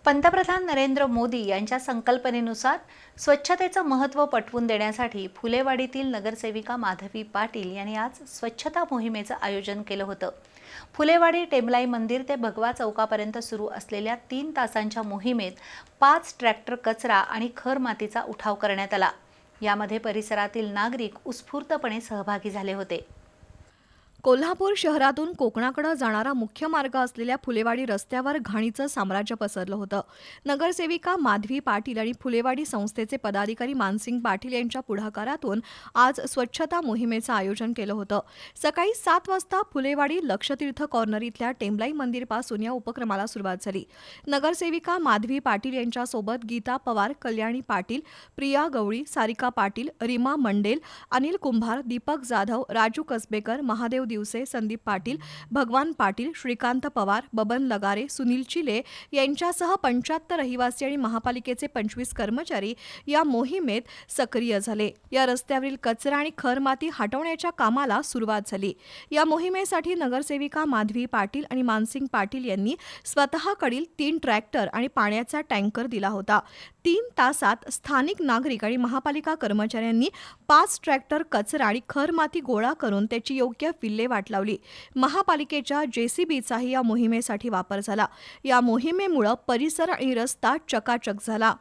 पंतप्रधान नरेंद्र मोदी यांच्या संकल्पनेनुसार स्वच्छतेचं महत्त्व पटवून देण्यासाठी फुलेवाडीतील नगरसेविका माधवी पाटील यांनी आज स्वच्छता मोहिमेचं आयोजन केलं होतं। फुलेवाडी टेमलाई मंदिर ते भगवा चौकापर्यंत सुरू असलेल्या 3 तासांच्या मोहिमेत 5 ट्रॅक्टर कचरा आणि खर मातीचा उठाव करण्यात आला। यामध्ये परिसरातील नागरिक उत्स्फूर्तपणे सहभागी झाले होते। कोल्हापूर शहरातून कोकणाकडे जाणारा मुख्य मार्ग असलेल्या फुलेवाडी रस्त्यावर घाणीचं साम्राज्य पसरलं होतं। नगरसेविका माधवी पाटील आणि फुलेवाडी संस्थेचे पदाधिकारी मानसिंग पाटील यांच्या पुढाकारातून आज स्वच्छता मोहिमेचं आयोजन केलं होतं। सकाळी 7 वाजता फुलेवाडी लक्षतीर्थ कॉर्नर इथल्या टेमलाई मंदिरपासून या उपक्रमाला सुरुवात झाली। नगरसेविका माधवी पाटील यांच्यासोबत गीता पवार, कल्याणी पाटील, प्रिया गवळी, सारिका पाटील, रीमा मंडेल, अनिल कुंभार, दीपक जाधव, राजू कसबेकर, महादेव दिवसे, संदीप पाटील, भगवान पाटील, श्रीकांत पवार, बबन लगारे, सुनील चिले यांच्यासह 75 रहिवासी आणि महापालिकेचे 25 कर्मचारी या मोहिमेत सक्रिय झाले। या रस्त्यावरील कचरा आणि खरमाती हटवण्याच्या कामाला सुरुवात झाली। या मोहिमेसाठी नगरसेविका माधवी पाटील आणि मानसिंग पाटील यांनी स्वतःकडील 3 ट्रॅक्टर आणि पाण्याचा टँकर दिला होता। 3 तासात स्थानिक नागरिक आणि महापालिका कर्मचाऱ्यांनी 5 ट्रॅक्टर कचरा आणि खरमाती गोळा करून त्याची योग्य विल्हेवाट लावली। महापालिकेच्या जेसीबीचाही या मोहिमेसाठी वापर झाला। या मोहिमेमुळे परिसर आणि रस्ता चकाचक झाला।